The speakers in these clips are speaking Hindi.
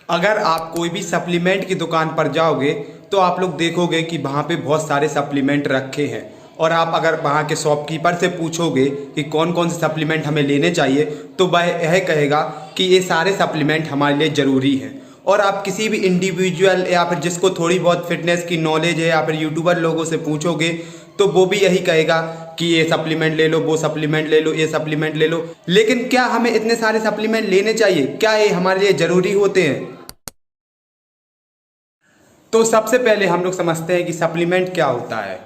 अगर आप कोई भी सप्लीमेंट की दुकान पर जाओगे तो आप लोग देखोगे कि वहाँ पे बहुत सारे सप्लीमेंट रखे हैं। और आप अगर वहाँ के शॉपकीपर से पूछोगे कि कौन कौन से सप्लीमेंट हमें लेने चाहिए तो वह यह कहेगा कि ये सारे सप्लीमेंट हमारे लिए ज़रूरी हैं। और आप किसी भी इंडिविजुअल या फिर जिसको थोड़ी बहुत फिटनेस की नॉलेज है या फिर यूट्यूबर लोगों से पूछोगे तो वो भी यही कहेगा कि ये सप्लीमेंट ले लो, वो सप्लीमेंट ले लो, ये सप्लीमेंट ले लो। लेकिन क्या हमें इतने सारे सप्लीमेंट लेने चाहिए? क्या ये हमारे लिए ज़रूरी होते हैं? तो सबसे पहले हम लोग समझते हैं कि सप्लीमेंट क्या होता है।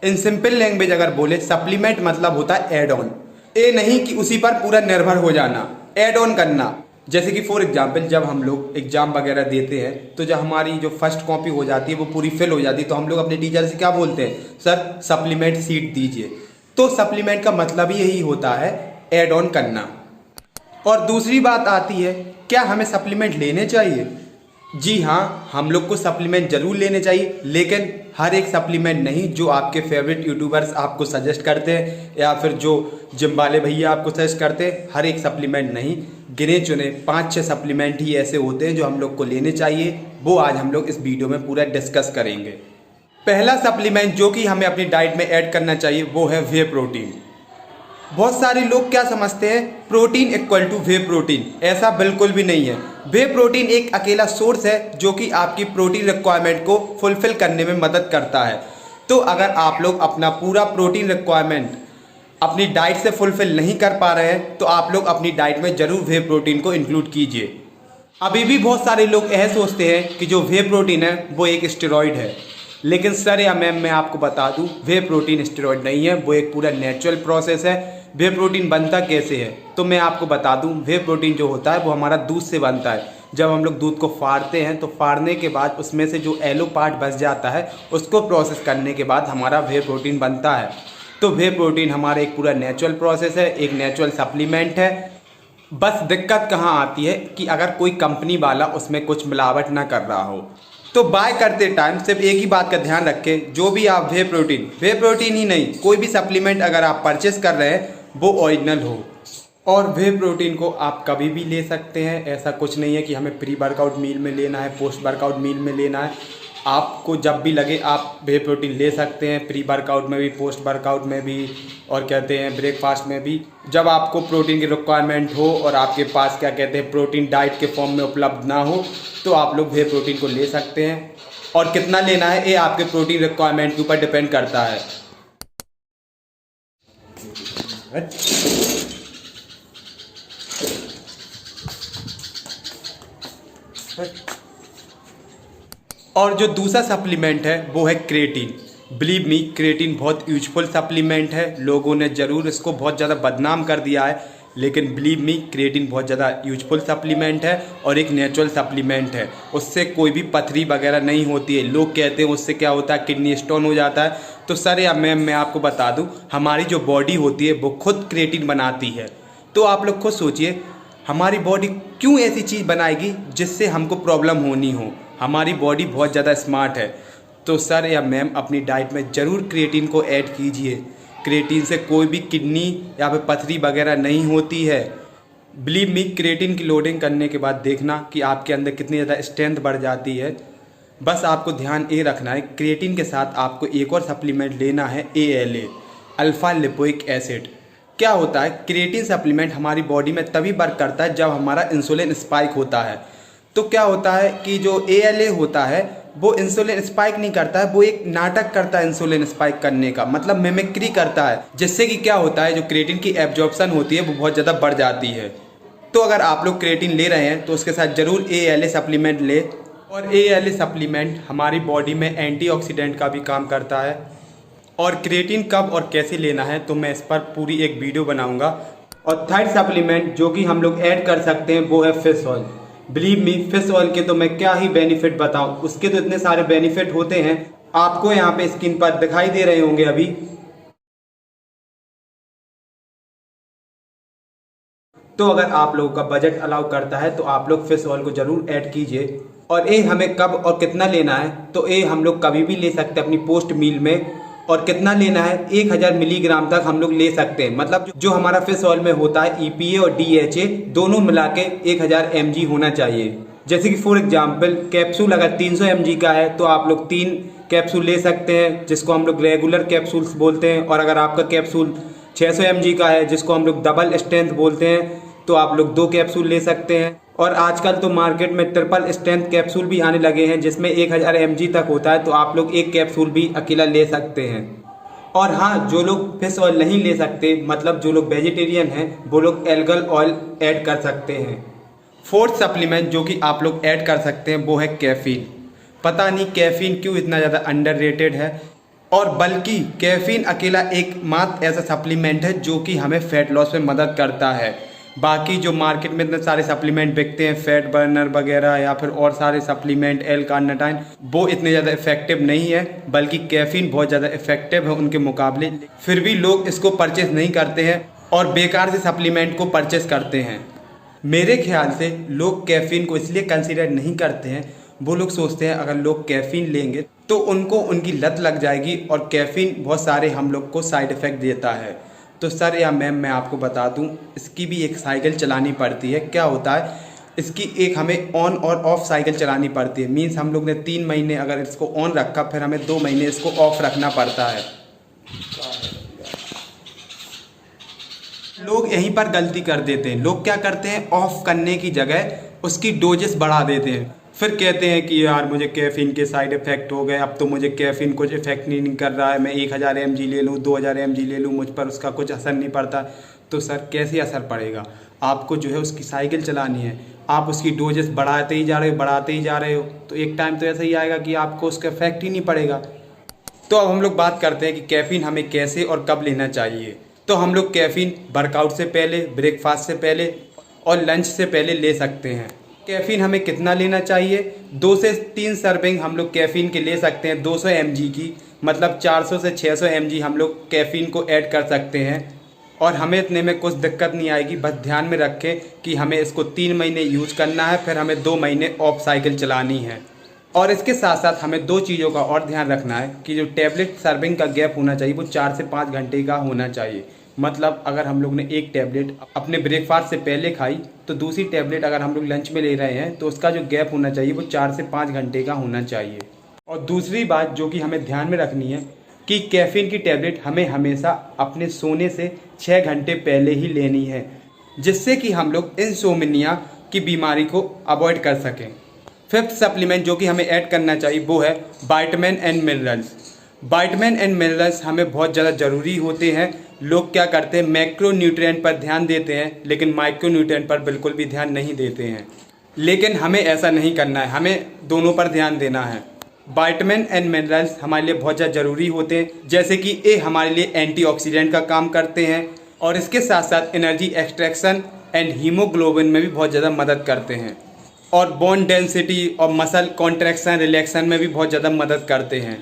इन सिंपल लैंग्वेज अगर बोले, सप्लीमेंट मतलब होता है एड ऑन। ये नहीं कि उसी पर पूरा निर्भर हो जाना, ऐड ऑन करना। जैसे कि फॉर एग्जांपल जब हम लोग एग्जाम वगैरह देते हैं तो जब हमारी जो फर्स्ट कॉपी हो जाती है वो पूरी फिल हो जाती है तो हम लोग अपने टीचर से क्या बोलते हैं, सर सप्लीमेंट सीट दीजिए। तो सप्लीमेंट का मतलब ही यही होता है, ऐड ऑन करना। और दूसरी बात आती है, क्या हमें सप्लीमेंट लेने चाहिए? जी हाँ, हम लोग को सप्लीमेंट जरूर लेने चाहिए, लेकिन हर एक सप्लीमेंट नहीं जो आपके फेवरेट यूट्यूबर्स आपको सजेस्ट करते हैं या फिर जो जिम वाले भैया आपको सजेस्ट करते हैं, हर एक सप्लीमेंट नहीं। गिने चुने 5-6 सप्लीमेंट ही ऐसे होते हैं जो हम लोग को लेने चाहिए। वो आज हम लोग इस वीडियो में पूरा डिस्कस करेंगे। पहला सप्लीमेंट जो कि हमें अपनी डाइट में ऐड करना चाहिए वो है वे प्रोटीन। बहुत सारे लोग क्या समझते हैं, protein equal two way protein. ऐसा बिल्कुल भी नहीं है। वे प्रोटीन एक अकेला सोर्स है जो कि आपकी प्रोटीन रिक्वायरमेंट को फुलफिल करने में मदद करता है। तो अगर आप लोग अपना पूरा प्रोटीन रिक्वायरमेंट अपनी डाइट से फुलफिल नहीं कर पा रहे हैं तो आप लोग अपनी डाइट में ज़रूर वे प्रोटीन को इंक्लूड कीजिए। अभी भी बहुत सारे लोग यह सोचते हैं कि जो वे प्रोटीन है वो एक स्टेरॉइड है, लेकिन सर या मैम मैं आपको बता दूं, वे प्रोटीन स्टेरॉइड नहीं है, वो एक पूरा नेचुरल प्रोसेस है। वे प्रोटीन बनता कैसे है तो मैं आपको बता दूं, वे प्रोटीन जो होता है वो हमारा दूध से बनता है। जब हम लोग दूध को फाड़ते हैं तो फाड़ने के बाद उसमें से जो येलो पार्ट बच जाता है उसको प्रोसेस करने के बाद हमारा वे प्रोटीन बनता है। तो वे प्रोटीन हमारा एक पूरा नेचुरल प्रोसेस है, एक नेचुरल सप्लीमेंट है। बस दिक्कत कहाँ आती है कि अगर कोई कंपनी वाला उसमें कुछ मिलावट ना कर रहा हो। तो बाय करते टाइम सिर्फ एक ही बात का ध्यान रखें, जो भी आप वे प्रोटीन ही नहीं, कोई भी सप्लीमेंट अगर आप परचेस कर रहे हैं वो ओरिजिनल हो। और वे प्रोटीन को आप कभी भी ले सकते हैं। ऐसा कुछ नहीं है कि हमें प्री वर्कआउट मील में लेना है, पोस्ट वर्कआउट मील में लेना है। आपको जब भी लगे आप वे प्रोटीन ले सकते हैं, प्री वर्कआउट में भी, पोस्ट वर्कआउट में भी, और कहते हैं ब्रेकफास्ट में भी। जब आपको प्रोटीन की रिक्वायरमेंट हो और आपके पास क्या कहते हैं प्रोटीन डाइट के फॉर्म में उपलब्ध ना हो तो आप लोग वे प्रोटीन को ले सकते हैं। और कितना लेना है ये आपके प्रोटीन रिक्वायरमेंट के ऊपर डिपेंड करता है। और जो दूसरा सप्लीमेंट है वो है क्रिएटिन। बिलीव मी, क्रिएटिन बहुत यूजफुल सप्लीमेंट है। लोगों ने ज़रूर इसको बहुत ज़्यादा बदनाम कर दिया है, लेकिन बिलीव मी क्रिएटिन बहुत ज़्यादा यूजफुल सप्लीमेंट है और एक नेचुरल सप्लीमेंट है। उससे कोई भी पथरी वगैरह नहीं होती है। लोग कहते हैं उससे क्या होता है, किडनी स्टोन हो जाता है। तो सर या मैम मैं आपको बता दूं, हमारी जो बॉडी होती है वो खुद क्रिएटिन बनाती है। तो आप लोग खुद सोचिए, हमारी बॉडी क्यों ऐसी चीज़ बनाएगी जिससे हमको प्रॉब्लम होनी हो? हमारी बॉडी बहुत ज़्यादा स्मार्ट है। तो सर या मैम अपनी डाइट में ज़रूर क्रिएटिन को ऐड कीजिए। क्रिएटिन से कोई भी किडनी या फिर पथरी वगैरह नहीं होती है। बिलीव मी, क्रिएटिन की लोडिंग करने के बाद देखना कि आपके अंदर कितनी ज़्यादा स्ट्रेंथ बढ़ जाती है। बस आपको ध्यान ये रखना है, क्रिएटिन के साथ आपको एक और सप्लीमेंट लेना है, ALA, अल्फा लिपोइक एसिड। क्या होता है, क्रिएटिन सप्लीमेंट हमारी बॉडी में तभी वर्क करता है जब हमारा इंसुलिन स्पाइक होता है। तो क्या होता है कि जो ALA होता है वो इंसुलिन स्पाइक नहीं करता है, वो एक नाटक करता है इंसुलिन स्पाइक करने का, मतलब मिमिक्री करता है, जिससे कि क्या होता है जो क्रिएटिन की एब्जॉर्प्शन होती है वो बहुत ज़्यादा बढ़ जाती है। तो अगर आप लोग क्रिएटिन ले रहे हैं तो उसके साथ ज़रूर ALA सप्लीमेंट ले। और ALA सप्लीमेंट हमारी बॉडी में एंटीऑक्सीडेंट का भी काम करता है। और क्रिएटिन कब और कैसे लेना है तो मैं इस पर पूरी एक वीडियो बनाऊंगा। और थर्ड सप्लीमेंट जो कि हम लोग ऐड कर सकते हैं वो है fish oil. Believe me, fish oil के तो मैं क्या ही बेनिफिट बताऊं, उसके तो इतने सारे बेनिफिट होते हैं, आपको यहाँ पे स्क्रीन पर दिखाई दे रहे होंगे अभी। तो अगर आप लोगों का बजट अलाउ करता है तो आप लोग फिश ऑयल को जरूर ऐड कीजिए। और ये हमें कब और कितना लेना है तो ये हम लोग कभी भी ले सकते हैं अपनी पोस्ट मील में। और कितना लेना है, 1000 मिलीग्राम तक हम लोग ले सकते हैं। मतलब जो हमारा फिश ऑयल में होता है EPA और DHA दोनों मिला के 1000 mg होना चाहिए। जैसे कि फॉर एग्जांपल कैप्सूल अगर 300 mg का है तो आप लोग 3 कैप्सूल ले सकते हैं, जिसको हम लोग रेगुलर कैप्सूल्स बोलते हैं। और अगर आपका कैप्सूल 600 mg का है, जिसको हम लोग डबल स्ट्रेंथ बोलते हैं, तो आप लोग 2 कैप्सूल ले सकते हैं। और आजकल तो मार्केट में ट्रिपल स्ट्रेंथ कैप्सूल भी आने लगे हैं, जिसमें 1000 mg तक होता है, तो आप लोग 1 कैप्सूल भी अकेला ले सकते हैं। और हाँ, जो लोग फिश ऑयल नहीं ले सकते, मतलब जो लोग वेजिटेरियन हैं, वो लोग एल्गल ऑयल ऐड कर सकते हैं। फोर्थ सप्लीमेंट जो कि आप लोग ऐड कर सकते हैं वो है कैफीन। पता नहीं कैफीन क्यों इतना ज़्यादा अंडररेटेड है, और बल्कि कैफीन अकेला एकमात्र ऐसा सप्लीमेंट है जो कि हमें फैट लॉस में मदद करता है। बाकी जो मार्केट में इतने सारे सप्लीमेंट बिकते हैं, फैट बर्नर वगैरह या फिर और सारे सप्लीमेंट, एल कार्निटाइन, वो इतने ज़्यादा इफेक्टिव नहीं है, बल्कि कैफीन बहुत ज़्यादा इफेक्टिव है उनके मुकाबले। फिर भी लोग इसको परचेज नहीं करते हैं और बेकार से सप्लीमेंट को परचेज करते हैं। मेरे ख्याल से लोग कैफीन को इसलिए कंसीडर नहीं करते हैं, वो लोग सोचते हैं अगर लोग कैफीन लेंगे तो उनको उनकी लत लग जाएगी, और कैफीन बहुत सारे हम लोग को साइड इफ़ेक्ट देता है। तो सर या मैम, मैं आपको बता दूं, इसकी भी एक साइकिल चलानी पड़ती है। क्या होता है, इसकी एक हमें ऑन और ऑफ साइकिल चलानी पड़ती है। मीन्स हम लोग ने 3 महीने अगर इसको ऑन रखा, फिर हमें 2 महीने इसको ऑफ रखना पड़ता है। लोग यहीं पर गलती कर देते हैं। लोग क्या करते हैं, ऑफ करने की जगह उसकी डोजेस बढ़ा देते हैं। फिर कहते हैं कि यार मुझे कैफीन के साइड इफ़ेक्ट हो गए, अब तो मुझे कैफीन कुछ इफेक्ट नहीं कर रहा है, मैं 1000 mg ले लूँ, 2000 mg ले लूँ, मुझ पर उसका कुछ असर नहीं पड़ता। तो सर कैसे असर पड़ेगा? आपको जो है उसकी साइकिल चलानी है, आप उसकी डोजेस बढ़ाते ही जा रहे हो, बढ़ाते ही जा रहे हो, तो एक टाइम तो ऐसा ही आएगा कि आपको उसका इफेक्ट ही नहीं पड़ेगा। तो अब हम लोग बात करते हैं कि कैफीन हमें कैसे और कब लेना चाहिए। तो हम लोग कैफीन वर्कआउट से पहले, ब्रेकफास्ट से पहले और लंच से पहले ले सकते हैं। कैफीन हमें कितना लेना चाहिए? 2 से 3 सर्विंग हम लोग कैफीन के ले सकते हैं, 200 mg की, मतलब 400 से 600 mg हम लोग कैफीन को ऐड कर सकते हैं। और हमें इतने में कुछ दिक्कत नहीं आएगी। बस ध्यान में रखें कि हमें इसको 3 महीने यूज करना है, फिर हमें 2 महीने ऑफ साइकिल चलानी है। और इसके साथ साथ हमें 2 चीज़ों का और ध्यान रखना है कि जो टैबलेट सर्विंग का गैप होना चाहिए वो 4 से 5 घंटे का होना चाहिए। मतलब अगर हम लोग ने एक टैबलेट अपने ब्रेकफास्ट से पहले खाई, तो दूसरी टैबलेट अगर हम लोग लंच में ले रहे हैं तो उसका जो गैप होना चाहिए वो 4 से 5 घंटे का होना चाहिए। और दूसरी बात जो कि हमें ध्यान में रखनी है कि कैफीन की टैबलेट हमें हमेशा अपने सोने से 6 घंटे पहले ही लेनी है, जिससे कि हम लोग इंसोम्निया की बीमारी को अवॉइड कर सकें। फिफ्थ सप्लीमेंट जो कि हमें ऐड करना चाहिए वो है vitamin and minerals. Vitamin and minerals हमें बहुत ज़्यादा ज़रूरी होते हैं। लोग क्या करते हैं, मैक्रो न्यूट्रिएंट पर ध्यान देते हैं, लेकिन माइक्रो न्यूट्रिएंट पर बिल्कुल भी ध्यान नहीं देते हैं। लेकिन हमें ऐसा नहीं करना है, हमें दोनों पर ध्यान देना है। विटामिन एंड मिनरल्स हमारे लिए बहुत ज़्यादा ज़रूरी होते हैं, जैसे कि ये हमारे लिए एंटीऑक्सीडेंट का काम करते हैं, और इसके साथ साथ एनर्जी एक्सट्रैक्शन एंड हीमोग्लोबिन में भी बहुत ज़्यादा मदद करते हैं, और बोन डेंसिटी और मसल कॉन्ट्रैक्शन रिलैक्शन में भी बहुत ज़्यादा मदद करते हैं।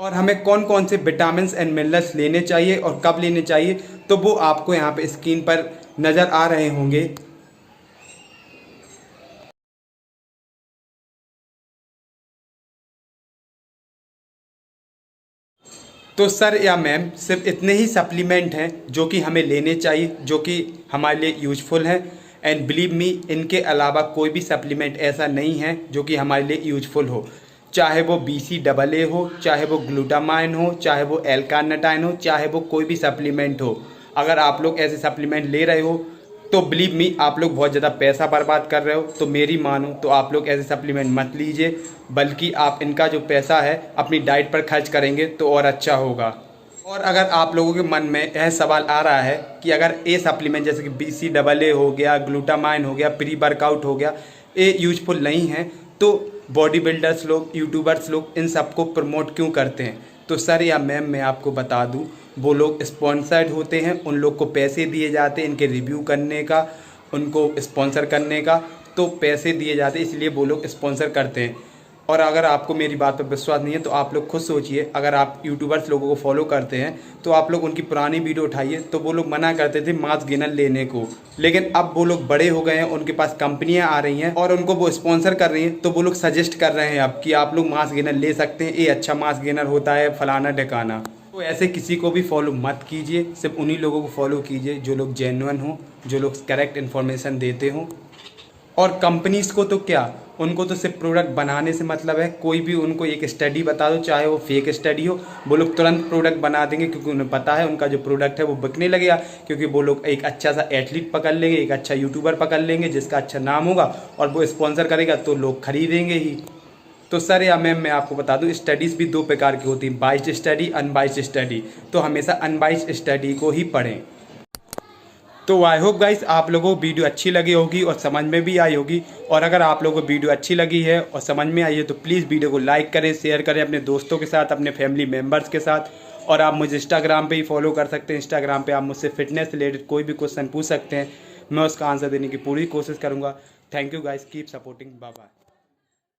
और हमें कौन कौन से विटामिन एंड मिनरल्स लेने चाहिए और कब लेने चाहिए, तो वो आपको यहाँ पे स्क्रीन पर नज़र आ रहे होंगे। तो सर या मैम, सिर्फ इतने ही सप्लीमेंट हैं जो कि हमें लेने चाहिए, जो कि हमारे लिए यूजफुल हैं। एंड बिलीव मी, इनके अलावा कोई भी सप्लीमेंट ऐसा नहीं है जो कि हमारे लिए यूजफुल हो। चाहे वो BCAA हो, चाहे वो ग्लूटामाइन हो, चाहे वो एल कार्निटाइन हो, चाहे वो कोई भी सप्लीमेंट हो। अगर आप लोग ऐसे सप्लीमेंट ले रहे हो तो बिलीव मी, आप लोग बहुत ज़्यादा पैसा बर्बाद कर रहे हो। तो मेरी मानो तो आप लोग ऐसे सप्लीमेंट मत लीजिए, बल्कि आप इनका जो पैसा है अपनी डाइट पर खर्च करेंगे तो और अच्छा होगा। और अगर आप लोगों के मन में यह सवाल आ रहा है कि अगर ये सप्लीमेंट जैसे कि BCAA हो गया, ग्लूटामाइन हो गया, प्री वर्कआउट हो गया, ये यूजफुल नहीं है, तो बॉडी बिल्डर्स लोग, यूट्यूबर्स लोग इन सबको प्रमोट क्यों करते हैं? तो सर या मैम, मैं आपको बता दूं, वो लोग स्पॉन्सर्ड होते हैं, उन लोग को पैसे दिए जाते हैं इनके रिव्यू करने का, उनको स्पॉन्सर करने का, तो पैसे दिए जाते हैं, इसलिए वो लोग स्पॉन्सर करते हैं। और अगर आपको मेरी बात पर विश्वास नहीं है तो आप लोग खुद सोचिए, अगर आप यूट्यूबर्स लोगों को फॉलो करते हैं तो आप लोग उनकी पुरानी वीडियो उठाइए, तो वो लोग मना करते थे मास गेनर लेने को, लेकिन अब वो लोग बड़े हो गए हैं, उनके पास कंपनियां आ रही हैं और उनको वो स्पॉन्सर कर रही हैं, तो वो लोग सजेस्ट कर रहे हैं अब कि आप लोग मास गेनर ले सकते हैं, ये अच्छा मास गेनर होता है, फलाना ढिकाना। तो ऐसे किसी को भी फॉलो मत कीजिए, सिर्फ उन्हीं लोगों को फॉलो कीजिए जो लोग जेन्युइन हो, जो लोग करेक्ट इन्फॉर्मेशन देते हों। और कंपनीज को तो क्या, उनको तो सिर्फ प्रोडक्ट बनाने से मतलब है। कोई भी उनको एक स्टडी बता दो, चाहे वो फेक स्टडी हो, वो लोग तुरंत प्रोडक्ट बना देंगे, क्योंकि उन्हें पता है उनका जो प्रोडक्ट है वो बिकने लगेगा। क्योंकि वो लोग एक अच्छा सा एथलीट पकड़ लेंगे, एक अच्छा यूट्यूबर पकड़ लेंगे जिसका अच्छा नाम होगा, और वो स्पॉन्सर करेगा तो लोग खरीदेंगे ही। तो सर या मैम मैं आपको बता दूं, स्टडीज़ भी दो प्रकार की होती हैं, बाइस्ड स्टडी, अनबाइस्ड स्टडी। तो हमेशा अनबाइस्ड स्टडी को ही पढ़ें। तो आई होप गाइस आप लोगों को वीडियो अच्छी लगी होगी और समझ में भी आई होगी। और अगर आप लोगों को वीडियो अच्छी लगी है और समझ में आई है तो प्लीज़ वीडियो को लाइक करें, शेयर करें अपने दोस्तों के साथ, अपने फैमिली मेम्बर्स के साथ। और आप मुझे इंस्टाग्राम पे ही फॉलो कर सकते हैं। इंस्टाग्राम पे आप मुझसे फिटनेस रिलेटेड कोई भी क्वेश्चन पूछ सकते हैं, मैं उसका आंसर देने की पूरी कोशिश करूँगा। Thank you guys, keep supporting, bye bye.